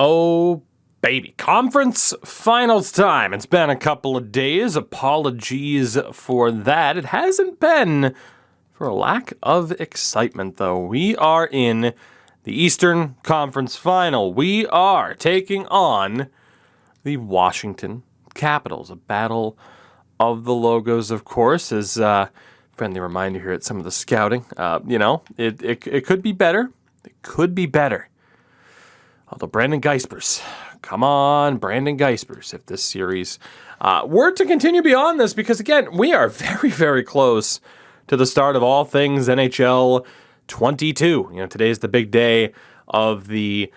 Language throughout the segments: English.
Oh, baby. Conference finals time. It's been a couple of days. Apologies for that. It hasn't been for a lack of excitement, though. We are in the Eastern Conference Final. We are taking on the Washington Capitals. A battle of the logos, of course, as a friendly reminder here at some of the scouting. It could be better. It could be better. Although Brandon Geispers, come on, Brandon Geispers, if this series were to continue beyond this, because again, we are very, very close to the start of all things NHL 22. Today's the big day of the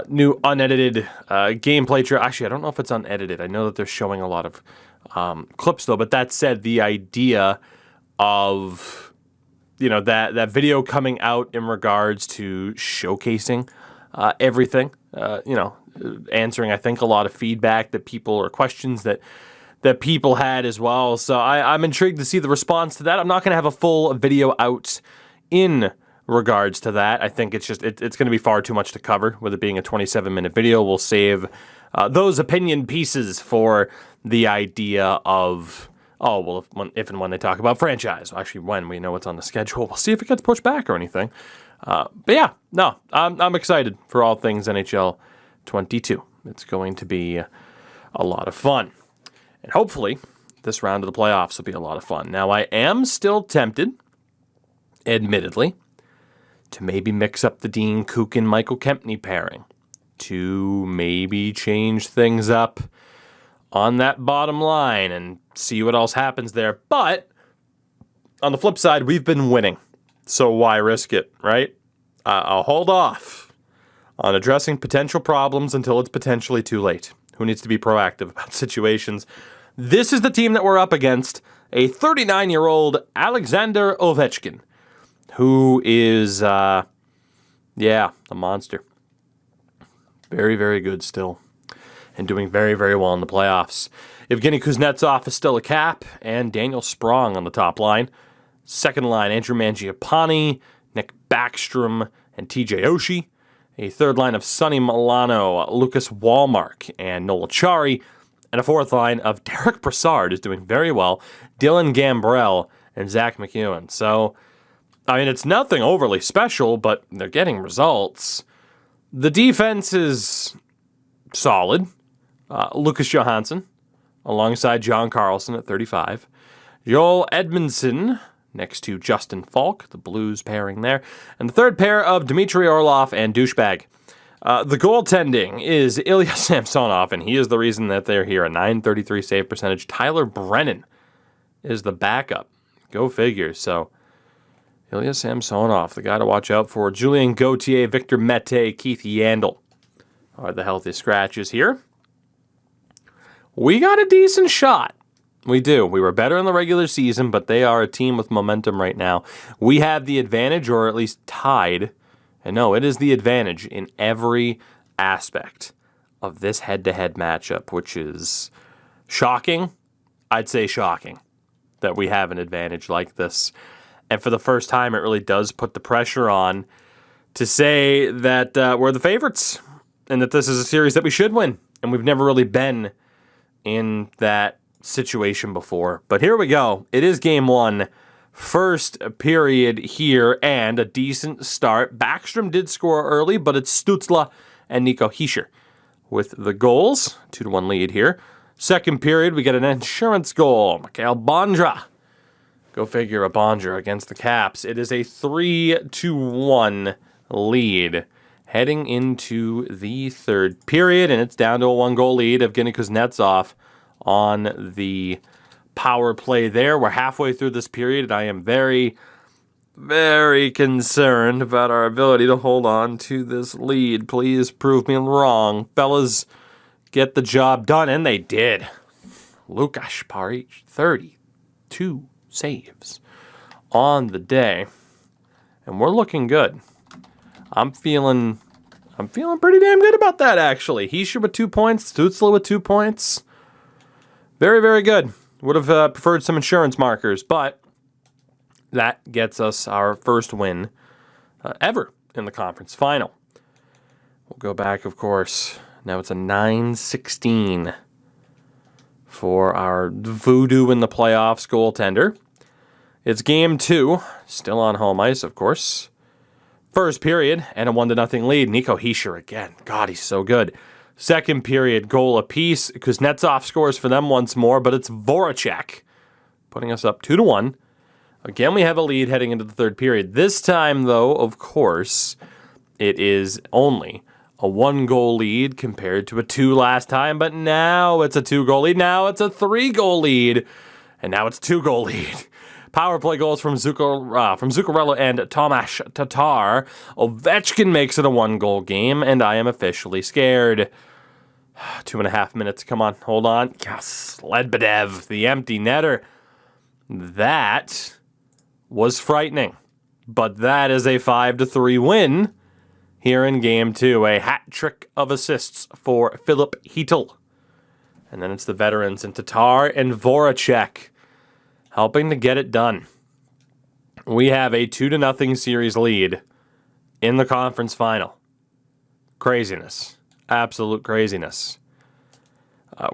new unedited gameplay trailer. Actually, I don't know if it's unedited. I know that they're showing a lot of clips, though. But that said, the idea of that video coming out in regards to showcasing everything, answering, I think, a lot of feedback that people or questions that people had as well. So I'm intrigued to see the response to that. I'm not going to have a full video out in regards to that. I think it's going to be far too much to cover with it being a 27-minute video. We'll save those opinion pieces for the idea of, if and when they talk about franchise. Actually, when we know what's on the schedule, we'll see if it gets pushed back or anything. But yeah, no, I'm excited for all things NHL 22. It's going to be a lot of fun. And hopefully, this round of the playoffs will be a lot of fun. Now, I am still tempted, admittedly, to maybe mix up the Dean Kukin Michael Kempny pairing, to maybe change things up on that bottom line and see what else happens there. But on the flip side, we've been winning. So why risk it, right? I'll hold off on addressing potential problems until it's potentially too late. Who needs to be proactive about situations? This is the team that we're up against, a 39-year-old Alexander Ovechkin, who is, a monster. Very, very good still, and doing very, very well in the playoffs. Evgeny Kuznetsov is still a cap, and Daniel Sprong on the top line. Second line, Andrew Mangiapane, Nick Backstrom, and TJ Oshie. A third line of Sonny Milano, Lucas Wallmark, and Noel Acciari. And a fourth line of Derek Brassard is doing very well, Dylan Gambrell, and Zach McEwen. So, it's nothing overly special, but they're getting results. The defense is solid. Lucas Johansson, alongside John Carlson at 35. Joel Edmondson, next to Justin Falk, the Blues pairing there. And the third pair of Dmitry Orlov and Douchebag. The goaltending is Ilya Samsonov, and he is the reason that they're here. A .933 save percentage. Tyler Brennan is the backup. Go figure. So, Ilya Samsonov, the guy to watch out for. Julien Gauthier, Victor Mete, Keith Yandel are the healthy scratches here. We got a decent shot. We do. We were better in the regular season, but they are a team with momentum right now. We have the advantage, or at least tied. And no, it is the advantage in every aspect of this head-to-head matchup, which is shocking. I'd say shocking that we have an advantage like this. And for the first time, it really does put the pressure on to say that we're the favorites and that this is a series that we should win. And we've never really been in that situation before. But here we go. It is game one. First period here, and a decent start. Backstrom did score early, but it's Stützle and Nico Hischier with the goals. 2-1 lead here. Second period, we get an insurance goal. Mikhail Bondra. Go figure, a Bondra against the Caps. It is a 3-1 lead heading into the third period, and it's down to a 1-goal lead of Evgeny Kuznetsov on the power play there. We're halfway through this period, and I am very, very concerned about our ability to hold on to this lead. Please prove me wrong. Fellas, get the job done, and they did. Lukasz Paric, 32 saves on the day, and we're looking good. I'm feeling pretty damn good about that, actually. Hischier with 2 points, Stützle with 2 points. Very, very good. Would have preferred some insurance markers, but that gets us our first win ever in the conference final. We'll go back, of course. Now it's a 9-16 for our voodoo in the playoffs goaltender. It's game 2, still on home ice, of course. First period, and a 1-0 lead. Nico Hischier again. God, he's so good. Second period, goal apiece. Kuznetsov scores for them once more, but it's Voracek putting us up 2-1. Again, we have a lead heading into the third period. This time, though, of course, it is only a 1-goal lead compared to a 2 last time, but now it's a 2-goal lead. Now it's a 3-goal lead, and now it's a 2-goal lead. Power play goals from Zuccarello and Tomas Tatar. Ovechkin makes it a 1-goal game, and I am officially scared. 2.5 minutes. Come on, hold on. Yes, Ledbedev, the empty netter. That was frightening, but that is a 5-3 win here in Game 2. A hat trick of assists for Filip Chytil. And then it's the veterans in Tatar and Voracek helping to get it done. We have a 2-0 series lead in the conference final. Craziness. Absolute craziness.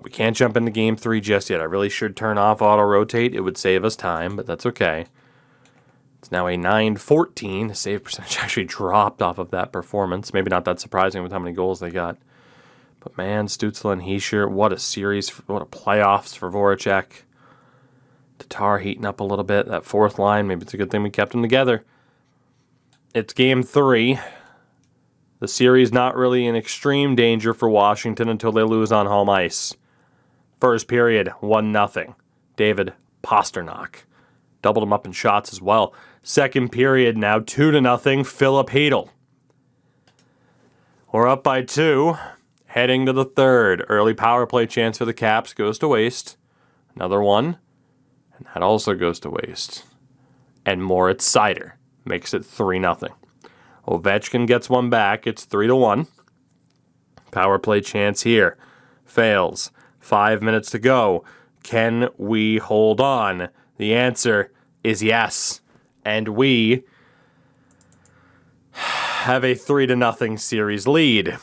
We can't jump into Game 3 just yet. I really should turn off auto-rotate. It would save us time, but that's okay. It's now a 9-14. The save percentage actually dropped off of that performance. Maybe not that surprising with how many goals they got. But man, Stützle and Hischier, what a series, what a playoffs for Voracek. Tatar heating up a little bit. That fourth line, maybe it's a good thing we kept them together. It's Game 3. The series not really in extreme danger for Washington until they lose on home ice. First period, 1-0. David Pastrnak. Doubled him up in shots as well. Second period, now 2-0. Filip Chytil. We're up by 2. Heading to the third. Early power play chance for the Caps goes to waste. Another one. And that also goes to waste. And Moritz Seider makes it 3-0. Ovechkin gets one back. It's 3-1. Power play chance here. Fails. 5 minutes to go. Can we hold on? The answer is yes. And we have a 3-0 series lead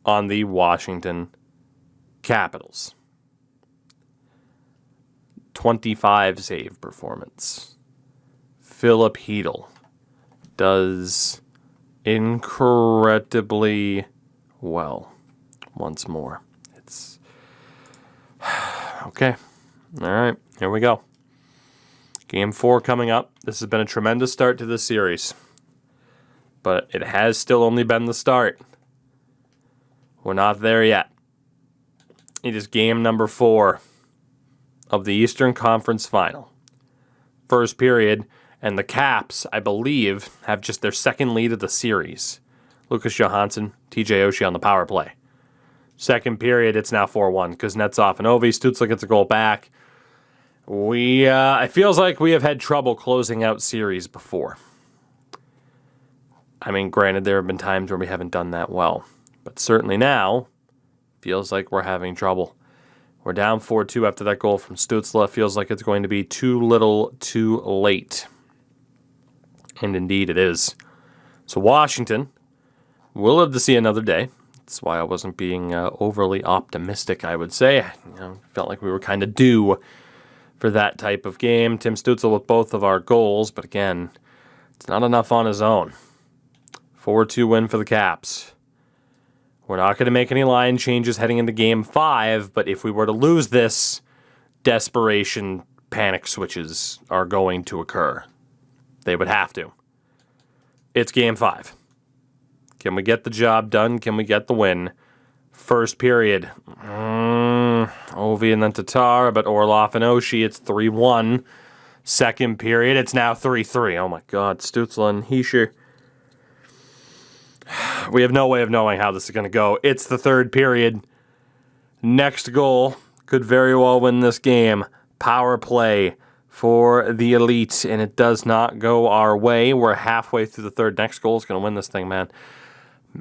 on the Washington Capitals. 25 save performance. Filip Chytil does incredibly well once more. It's okay. All right, here we go. Game 4 coming up. This has been a tremendous start to this series, but it has still only been the start. We're not there yet. It is game number 4 of the Eastern Conference Final. First period, and the Caps, I believe, have just their second lead of the series. Lucas Johansson, TJ Oshie on the power play. Second period, it's now 4-1. Kuznetsov and Ovi. Stützle gets a goal back. It feels like we have had trouble closing out series before. I mean, granted, there have been times where we haven't done that well. But certainly now, feels like we're having trouble. We're down 4-2 after that goal from Stützle. Feels like it's going to be too little, too late. And indeed it is. So Washington will live to see another day. That's why I wasn't being overly optimistic, I would say. Felt like we were kind of due for that type of game. Tim Stützle with both of our goals, but again, it's not enough on his own. 4-2 win for the Caps. We're not going to make any line changes heading into Game 5, but if we were to lose this, desperation panic switches are going to occur. They would have to. It's Game 5. Can we get the job done? Can we get the win? First period. Ovi and then Tatar, but Orlov and Oshie, it's 3-1. Second period, it's now 3-3. Oh my God, Stützle and Hischier. We have no way of knowing how this is going to go. It's the third period. Next goal could very well win this game. Power play for the Elite, and it does not go our way. We're halfway through the third. Next goal is going to win this thing, man.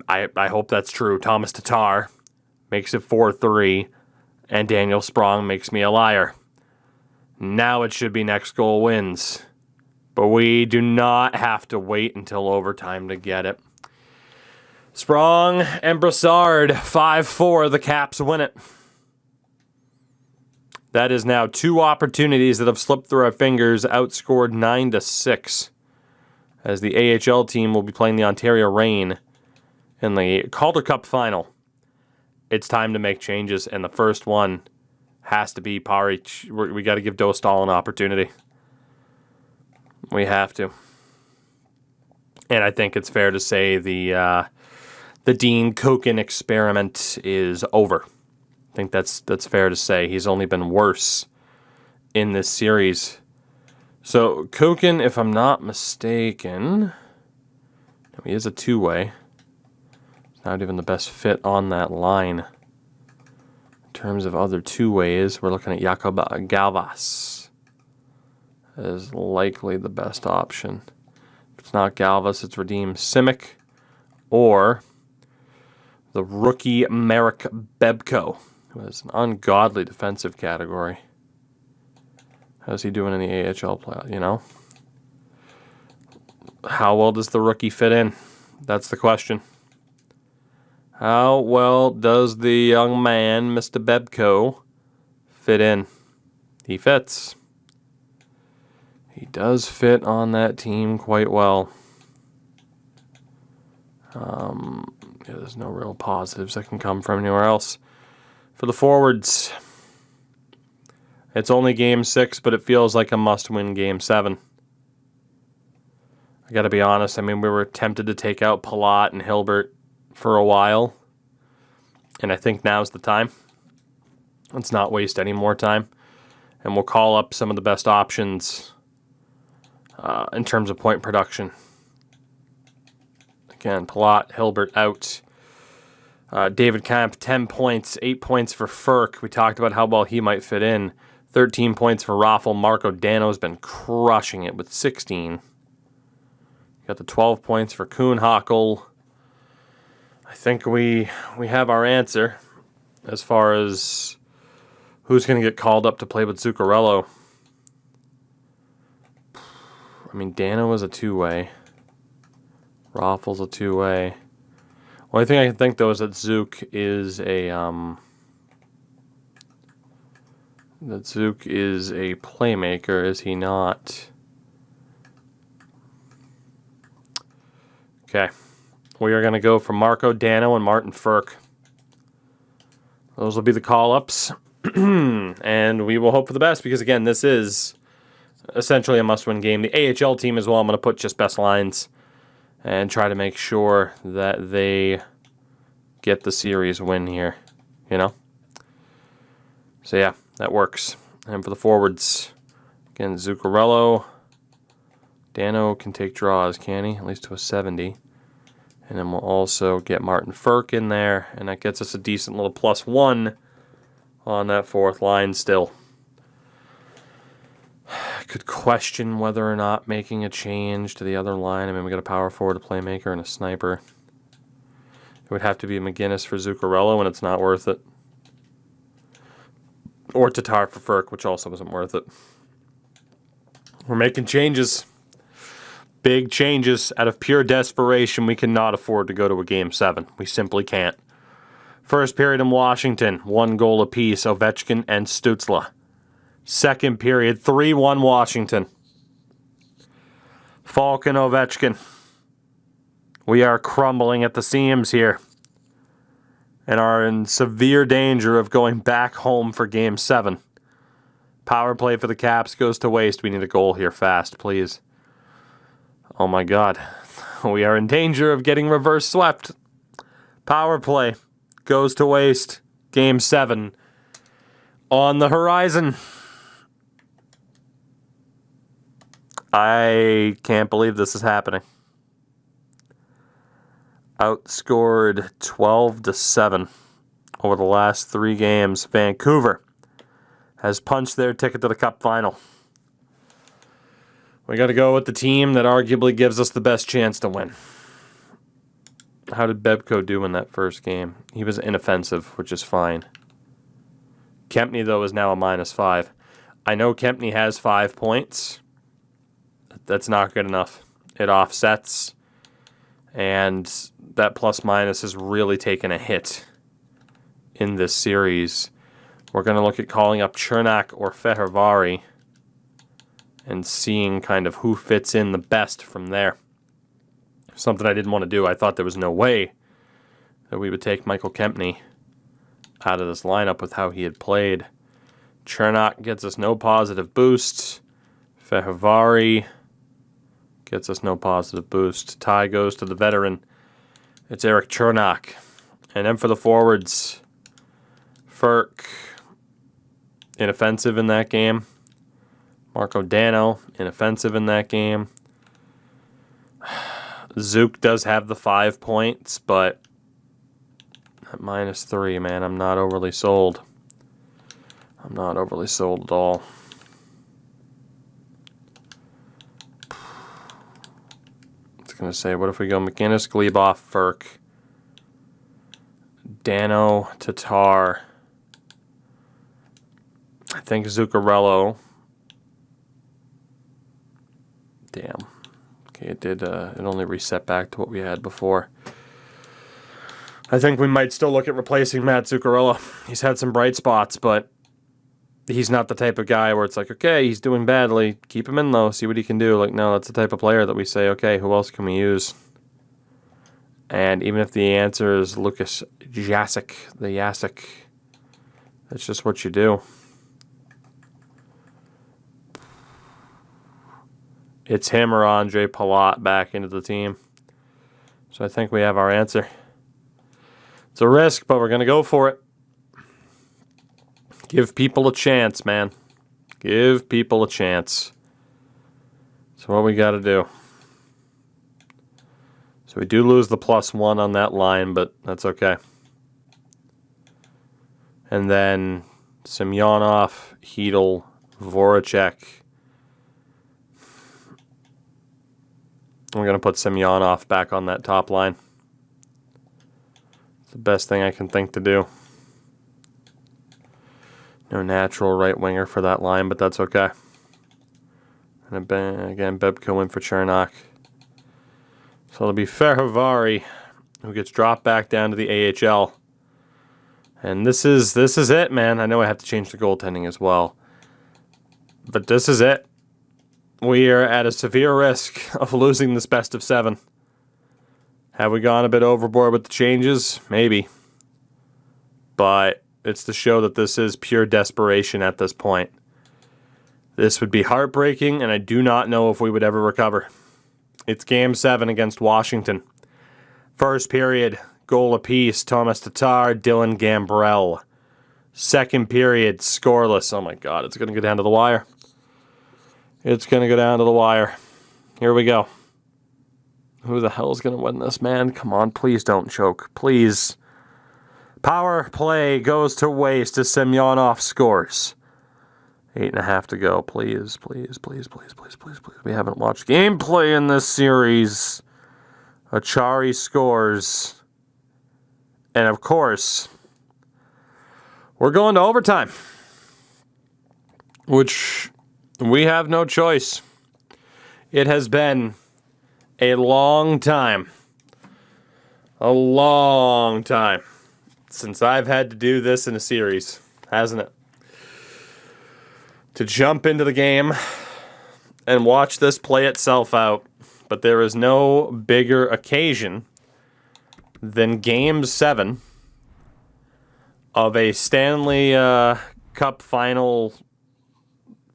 I hope that's true. Thomas Tatar makes it 4-3, and Daniel Sprong makes me a liar. Now it should be next goal wins. But we do not have to wait until overtime to get it. Sprong and Brassard, 5-4. The Caps win it. That is now 2 opportunities that have slipped through our fingers, outscored 9-6. As the AHL team will be playing the Ontario Reign in the Calder Cup final. It's time to make changes, and the first one has to be Pari. We got to give Dostal an opportunity. We have to. And I think it's fair to say the Dean Koken experiment is over. I think that's fair to say. He's only been worse in this series. So Koken, if I'm not mistaken, he is a two-way. He's not even the best fit on that line. In terms of other two-ways, we're looking at Jakob Galvas as likely the best option. If it's not Galvas, it's Radim Simic or the rookie Marek Bebko, who has an ungodly defensive category. How's he doing in the AHL playoff, you know? How well does the rookie fit in? That's the question. How well does the young man, Mr. Bebko, fit in? He fits. He does fit on that team quite well. There's no real positives that can come from anywhere else. For the forwards, it's only Game 6, but it feels like a must-win Game 7. I got to be honest. I mean, we were tempted to take out Palat and Hilbert for a while, and I think now's the time. Let's not waste any more time, and we'll call up some of the best options in terms of point production. Again, Palat, Hilbert out. David Kampf, 10 points, 8 points for Ferk. We talked about how well he might fit in. 13 points for Raffle. Marco Dano's been crushing it with 16. Got the 12 points for Kuhnhackl. I think we have our answer as far as who's going to get called up to play with Zuccarello. I mean, Dano is a two-way. Raffle's a two-way. Only thing I can think, though, is that Zook is a playmaker, is he not? Okay. We are going to go for Marco Dano and Martin Ferk. Those will be the call-ups. And we will hope for the best because, again, this is essentially a must-win game. The AHL team as well, I'm going to put just best lines and try to make sure that they get the series win here, you know? So, yeah, that works. And for the forwards, again, Zuccarello. Dano can take draws, can he? At least to a 70. And then we'll also get Martin Ferk in there, and that gets us a decent little +1 on that fourth line still. I could question whether or not making a change to the other line. I mean, we got a power forward, a playmaker, and a sniper. It would have to be a McGinnis for Zuccarello, and it's not worth it. Or Tatar for Ferk, which also isn't worth it. We're making changes. Big changes. Out of pure desperation, we cannot afford to go to a Game 7. We simply can't. First period in Washington, 1 goal apiece, Ovechkin and Stützle. Second period, 3-1 Washington. Falcon Ovechkin. We are crumbling at the seams here and are in severe danger of going back home for Game 7. Power play for the Caps goes to waste. We need a goal here fast, please. Oh my God. We are in danger of getting reverse swept. Power play goes to waste. Game 7 on the horizon. I can't believe this is happening. Outscored 12-7 over the last 3 games. Vancouver has punched their ticket to the Cup final. We got to go with the team that arguably gives us the best chance to win. How did Bebko do in that first game? He was inoffensive, which is fine. Kempny, though, is now a -5. I know Kempny has 5 points. That's not good enough. It offsets. And that plus-minus has really taken a hit in this series. We're going to look at calling up Cernak or Fehervari and seeing kind of who fits in the best from there. Something I didn't want to do. I thought there was no way that we would take Michael Kempny out of this lineup with how he had played. Cernak gets us no positive boost. Fehervari gets us no positive boost. Tie goes to the veteran. It's Eric Cernak. And then for the forwards, Ferk, inoffensive in that game. Marco Dano, inoffensive in that game. Zook does have the 5 points, but at -3, man, I'm not overly sold. I'm not overly sold at all. I was going to say, what if we go McInnes, Gleboff, Ferk, Dano, Tatar. I think Zuccarello. Damn. Okay, it only reset back to what we had before. I think we might still look at replacing Matt Zuccarello. He's had some bright spots, but he's not the type of guy where it's like, okay, he's doing badly, keep him in though, see what he can do. Like, no, that's the type of player that we say, okay, who else can we use? And even if the answer is Lucas Jasic, that's just what you do. It's him or Andre Palat back into the team. So I think we have our answer. It's a risk, but we're going to go for it. Give people a chance, man. Give people a chance. That's what we got to do. So we do lose the +1 on that line, but that's okay. And then Semyonov, Hedl, Voracek. We're going to put Semyonov back on that top line. It's the best thing I can think to do. No natural right winger for that line, but that's okay. And again, Bebko in for Cernak. So it'll be Fehervari who gets dropped back down to the AHL. And this is it, man. I know I have to change the goaltending as well. But this is it. We are at a severe risk of losing this best of 7. Have we gone a bit overboard with the changes? Maybe. But it's to show that this is pure desperation at this point. This would be heartbreaking, and I do not know if we would ever recover. It's Game 7 against Washington. First period, goal apiece, Thomas Tatar, Dylan Gambrell. Second period, scoreless. Oh my God, it's going to go down to the wire. It's going to go down to the wire. Here we go. Who the hell is going to win this, man? Come on, please don't choke. Please. Power play goes to waste as Semyonov scores. 8.5 to go. Please, please, please, please, please, please, please. We haven't watched gameplay in this series. Achari scores. And of course, we're going to overtime. Which we have no choice. It has been a long time. A long time since I've had to do this in a series, hasn't it? To jump into the game and watch this play itself out. But there is no bigger occasion than Game 7 of a Stanley Cup final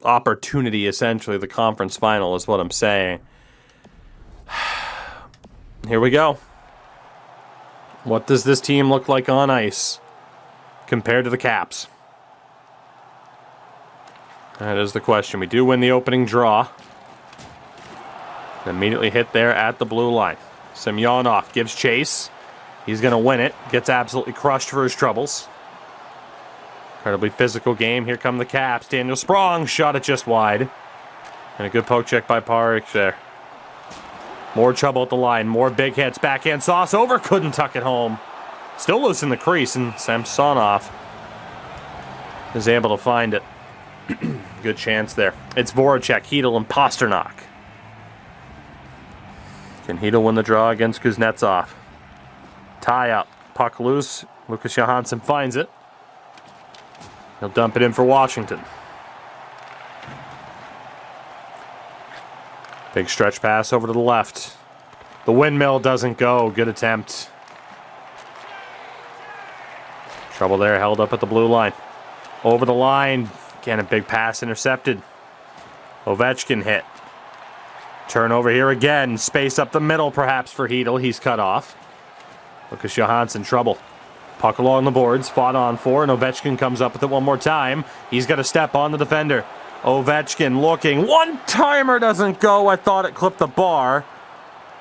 opportunity, essentially. The conference final is what I'm saying. Here we go. What does this team look like on ice compared to the Caps? That is the question. We do win the opening draw. Immediately hit there at the blue line. Semyonov gives chase. He's going to win it. Gets absolutely crushed for his troubles. Incredibly physical game. Here come the Caps. Daniel Sprong shot it just wide. And a good poke check by Parrish there. More trouble at the line. More big hits. Backhand sauce over. Couldn't tuck it home. Still loose in the crease. And Samsonov is able to find it. Good chance there. It's Voracek, Hedl, and Pasternak. Can Hedel win the draw against Kuznetsov? Tie up. Puck loose. Lucas Johansson finds it. He'll dump it in for Washington. Big stretch pass over to the left. The windmill doesn't go. Good attempt. Trouble there, held up at the blue line. Over the line. Again, a big pass intercepted. Ovechkin hit. Turnover here again. Space up the middle perhaps for Hedel. He's cut off. Lucas Johansson, trouble. Puck along the boards. Fought on for, and Ovechkin comes up with it one more time. He's got to step on the defender. Ovechkin looking. One-timer doesn't go. I thought it clipped the bar.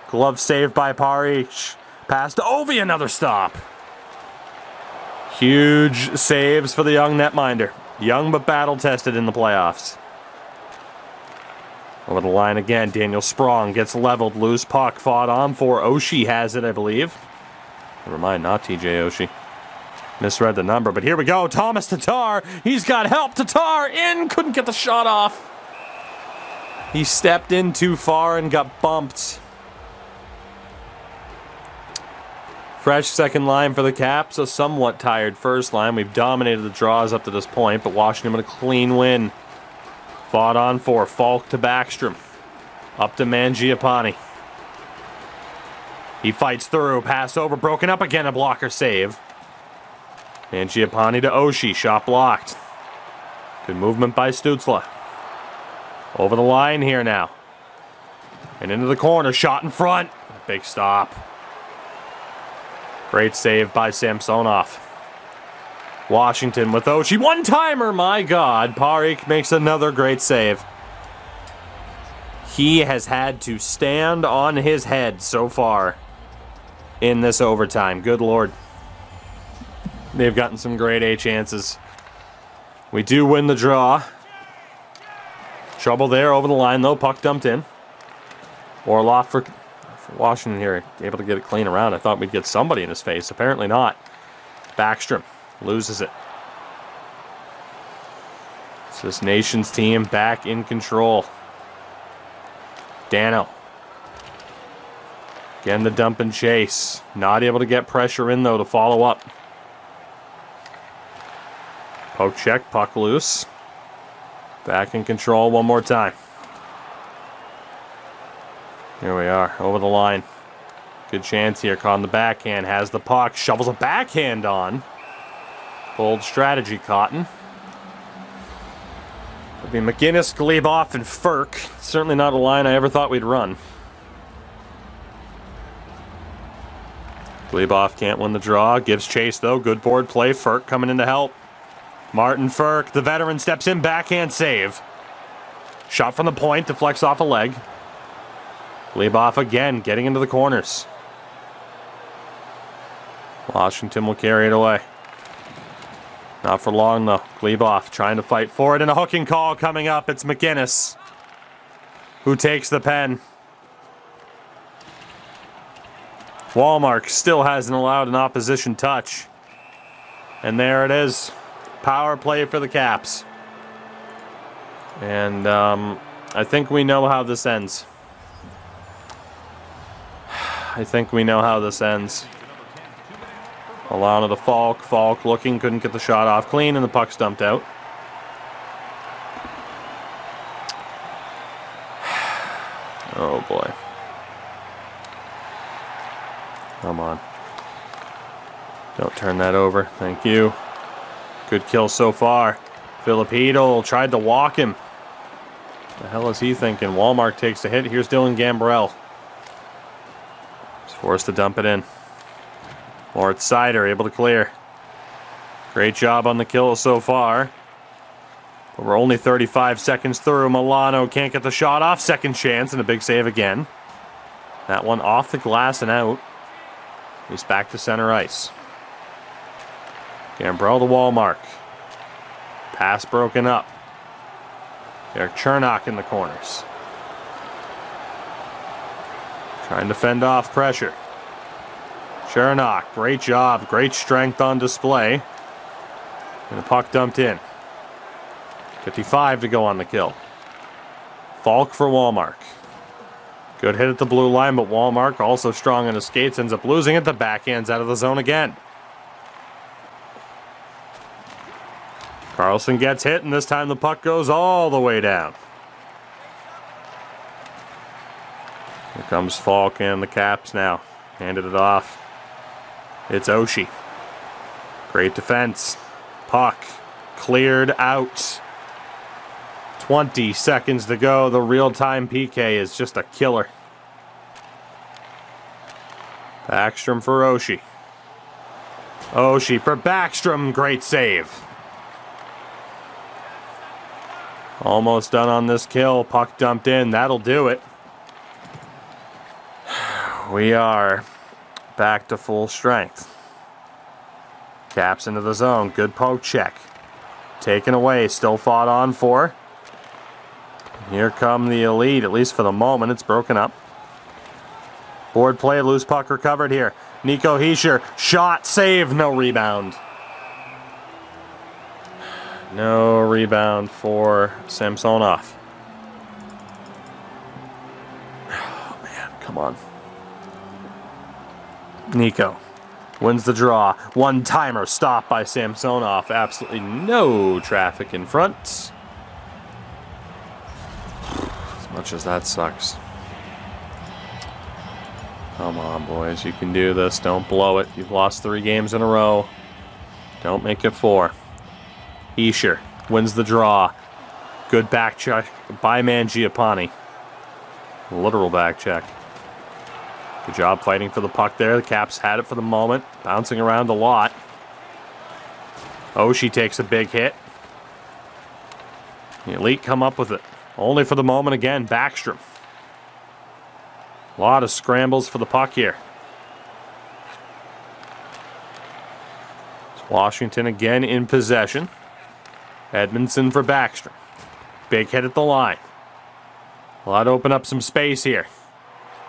Glove saved by Parich. Pass to Ovi. Another stop. Huge saves for the young netminder. Young but battle-tested in the playoffs. Over the line again. Daniel Sprong gets leveled. Loose puck. Fought on for. Oshie has it, I believe. Never mind, not TJ Oshie. Misread the number, but here we go. Thomas Tatar. He's got help. Tatar in. Couldn't get the shot off. He stepped in too far and got bumped. Fresh second line for the Caps. A somewhat tired first line. We've dominated the draws up to this point, but Washington with a clean win. Fought on for. Falk to Backstrom. Up to Mangiapane. He fights through. Pass over. Broken up again. A blocker save. Mangiapane to Oshie. Shot blocked. Good movement by Stützle. Over the line here now. And into the corner. Shot in front. Big stop. Great save by Samsonov. Washington with Oshie. One-timer, my God. Parich makes another great save. He has had to stand on his head so far in this overtime. Good Lord. They've gotten some grade A chances. We do win the draw. Trouble there over the line, though. Puck dumped in. Orlov for Washington here. Able to get it clean around. I thought we'd get somebody in his face. Apparently not. Backstrom loses it. It's this nation's team back in control. Dano. Again, the dump and chase. Not able to get pressure in, though, to follow up. Poke check, puck loose. Back in control one more time. Here we are, over the line. Good chance here. Caught on the backhand, has the puck, shovels a backhand on. Bold strategy, Cotton. It'll be McGinnis, Glebov, and Ferk. Certainly not a line I ever thought we'd run. Glebov can't win the draw. Gives chase, though. Good board play. Ferk coming in to help. Martin Ferk, the veteran, steps in. Backhand save. Shot from the point. Deflects off a leg. Glebov again, getting into the corners. Washington will carry it away. Not for long, though. Glebov trying to fight for it, and a hooking call coming up. It's McGinnis who takes the pen. Wallmark still hasn't allowed an opposition touch. And there it is. Power play for the Caps. And I think we know how this ends. Alana to Falk. Falk looking, couldn't get the shot off clean, and the puck's dumped out. Oh boy. Come on. Don't turn that over. Thank you. Good kill so far. Philip Hedel tried to walk him. The hell is he thinking? Wallmark takes the hit. Here's Dylan Gambrell. He's forced to dump it in. Moritz Seider able to clear. Great job on the kill so far. But we're only 35 seconds through. Milano can't get the shot off. Second chance and a big save again. That one off the glass and out. He's back to center ice. Gambrell to Wallmark. Pass broken up. Eric Chernak in the corners. Trying to fend off pressure. Chernak, great job. Great strength on display. And the puck dumped in. 55 to go on the kill. Falk for Wallmark. Good hit at the blue line, but Wallmark, also strong in his skates, ends up losing it. The backhand's out of the zone again. Carlson gets hit, and this time the puck goes all the way down. Here comes Falk and the Caps now. Handed it off. It's Oshie. Great defense. Puck cleared out. 20 seconds to go. The real-time PK is just a killer. Backstrom for Oshie. Oshie for Backstrom. Great save. Almost done on this kill. Puck dumped in. That'll do it. We are back to full strength. Caps into the zone. Good poke check. Taken away. Still fought on for. Here come the Elite. At least for the moment, it's broken up. Board play. Loose puck recovered here. Nico Hischier. Shot. Save. No rebound. No rebound for Samsonov. Oh, man. Come on. Nico wins the draw. One-timer stop by Samsonov. Absolutely no traffic in front. As much as that sucks. Come on, boys. You can do this. Don't blow it. You've lost 3 games in a row. Don't make it 4. Hischier wins the draw. Good back check by Mangiapane. Literal back check. Good job fighting for the puck there. The Caps had it for the moment. Bouncing around a lot. Oshie takes a big hit. The Elite come up with it. Only for the moment again. Backstrom. A lot of scrambles for the puck here. It's Washington again in possession. Edmondson for Backstrom. Big hit at the line. A lot to open up some space here.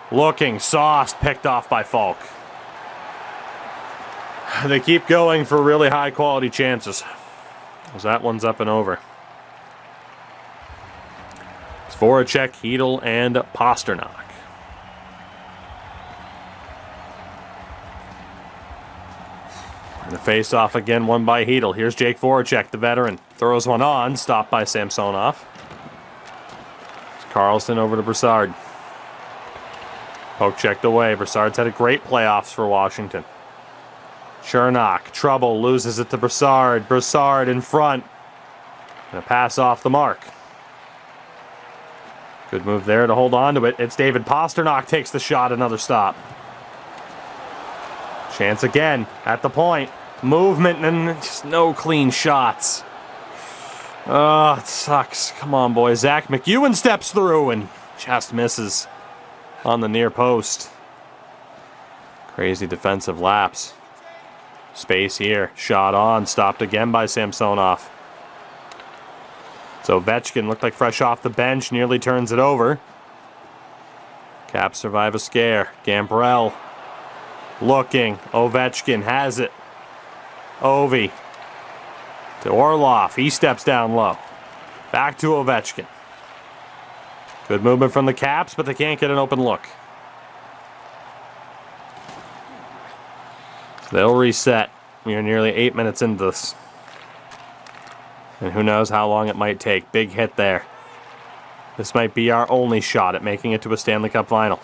Looking, sauced, picked off by Falk. They keep going for really high quality chances. As that one's up and over. It's Voracek, Hedl, and Pasternak. And the face-off again, won by Hedl. Here's Jake Voracek, the veteran. Throws one on, stopped by Samsonov. It's Carlson over to Brassard. Poke checked away. Brassard's had a great playoffs for Washington. Chernak, trouble, loses it to Brassard. Brassard in front. And a pass off the mark. Good move there to hold on to it. It's David Pasternak takes the shot, another stop. Chance again at the point. Movement and just no clean shots. Oh, it sucks. Come on, boys. Zach McEwen steps through and just misses on the near post. Crazy defensive lapse. Space here. Shot on. Stopped again by Samsonov. So Ovechkin looked like fresh off the bench. Nearly turns it over. Caps survive a scare. Gambrell. Looking. Ovechkin has it. Ovi. To Orlov. He steps down low. Back to Ovechkin. Good movement from the Caps, but they can't get an open look. So they'll reset. We are nearly 8 minutes into this. And who knows how long it might take. Big hit there. This might be our only shot at making it to a Stanley Cup final.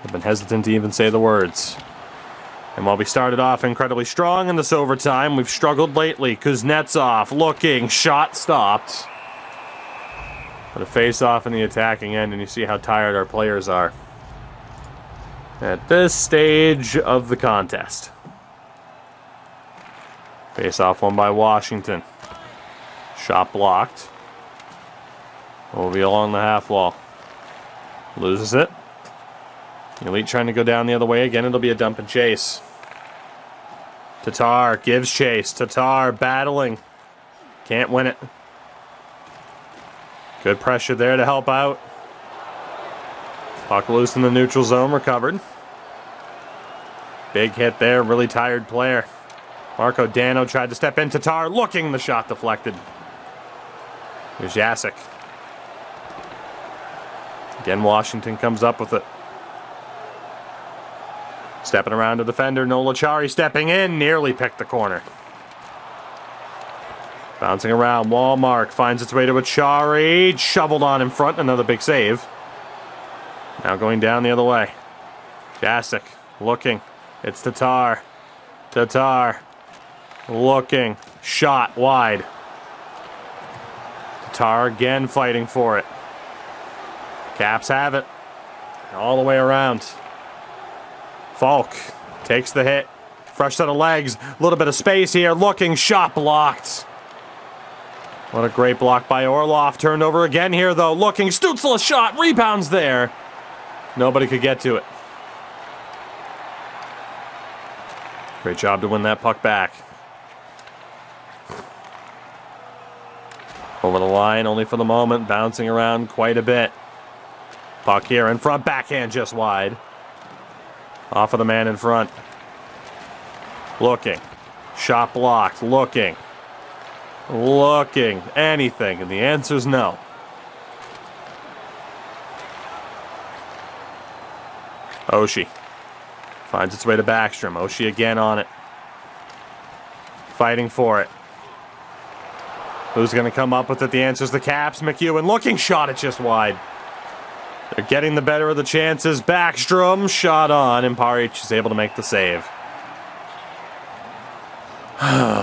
I've been hesitant to even say the words. And while we started off incredibly strong in this overtime, we've struggled lately. Kuznetsov looking, shot stopped. But a face-off in the attacking end, and you see how tired our players are at this stage of the contest. Face-off won by Washington. Shot blocked. Ovi along the half wall. Loses it. Elite trying to go down the other way again. It'll be a dump and chase. Tatar gives chase. Tatar battling. Can't win it. Good pressure there to help out. Puck loose in the neutral zone. Recovered. Big hit there. Really tired player. Marco Dano tried to step in. Tatar looking. The shot deflected. Here's Jacek. Again, Washington comes up with it. Stepping around the defender, Nola Chari stepping in, nearly picked the corner. Bouncing around, Wallmark finds its way to Achari, shoveled on in front, another big save. Now going down the other way. Jasek looking, it's Tatar. Tatar looking, shot wide. Tatar again fighting for it. Caps have it, all the way around. Falk takes the hit, fresh set of legs, a little bit of space here, looking, shot blocked. What a great block by Orlov. Turned over again here, though. Looking, Stützle shot, rebounds there. Nobody could get to it. Great job to win that puck back. Over the line, only for the moment, bouncing around quite a bit. Puck here in front, backhand just wide. Off of the man in front. Looking, shot blocked, looking. Looking, anything, and the answer's no. Oshie finds its way to Backstrom. Oshie again on it. Fighting for it. Who's going to come up with it? The answer's the Caps. McEwen looking, shot it just wide. They're getting the better of the chances. Backstrom shot on, and Paric is able to make the save.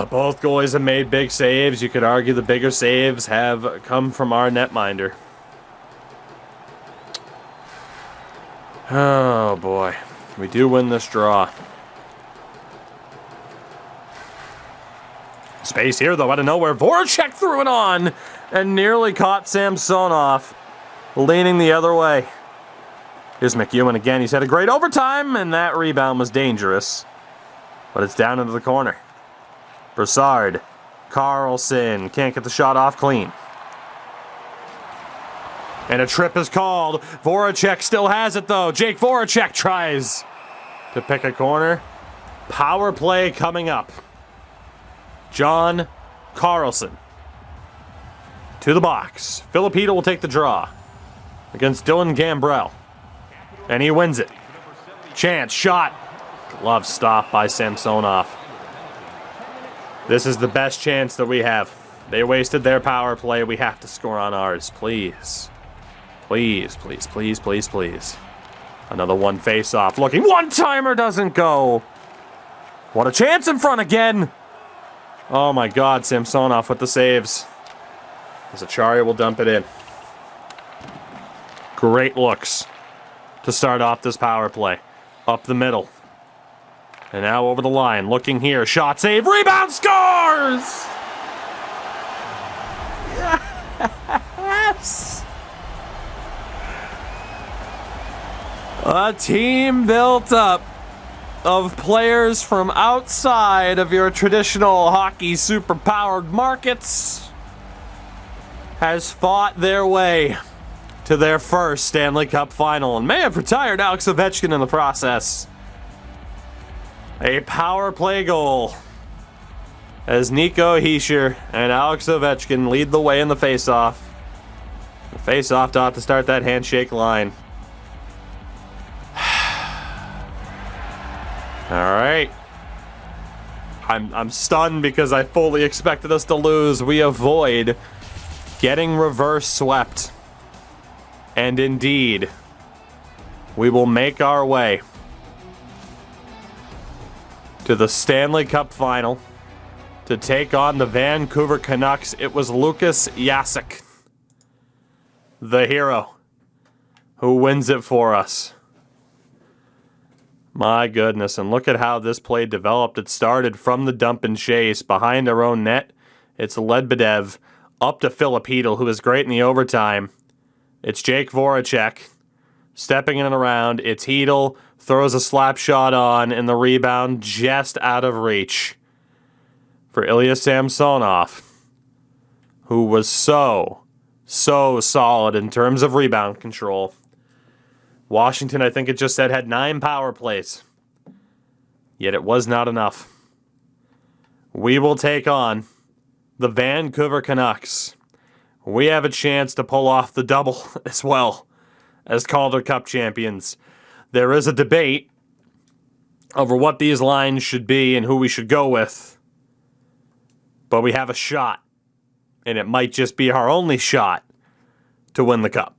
Both goalies have made big saves. You could argue the bigger saves have come from our netminder. Oh boy, we do win this draw. Space here though, out of nowhere. Voracek threw it on and nearly caught Samsonov, leaning the other way. Here's McEwen again. He's had a great overtime, and that rebound was dangerous. But it's down into the corner. Broussard, Carlson, can't get the shot off clean. And a trip is called. Voracek still has it though. Jake Voracek tries to pick a corner. Power play coming up. John Carlson to the box. Filipino will take the draw against Dylan Gambrell. And he wins it. Chance, shot. Glove stop by Samsonov. This is the best chance that we have. They wasted their power play. We have to score on ours. Please. Please, please, please, please, please. Another one face-off. Looking. One-timer doesn't go. What a chance in front again. Oh my God, Samsonov with the saves. As Acharya will dump it in. Great looks to start off this power play. Up the middle. And now over the line. Looking here. Shot, save, rebound, scores! Yes! A team built up of players from outside of your traditional hockey superpowered markets has fought their way to their first Stanley Cup final and may have retired Alex Ovechkin in the process. A power play goal as Nico Hischier and Alex Ovechkin lead the way in the faceoff. The faceoff dot to start that handshake line. All right. I'm stunned because I fully expected us to lose. We avoid getting reverse swept. And indeed, we will make our way to the Stanley Cup final to take on the Vancouver Canucks. It was Lukas Jasek, the hero, who wins it for us. My goodness, and look at how this play developed. It started from the dump and chase behind our own net. It's Ledbedev up to Filipino, who is great in the overtime. It's Jake Voracek stepping in and around. It's Hedl, throws a slap shot on, and the rebound just out of reach for Ilya Samsonov, who was so solid in terms of rebound control. Washington, I think it just said, had 9 power plays. Yet it was not enough. We will take on the Vancouver Canucks. We have a chance to pull off the double as well as Calder Cup champions. There is a debate over what these lines should be and who we should go with. But we have a shot, and it might just be our only shot to win the cup.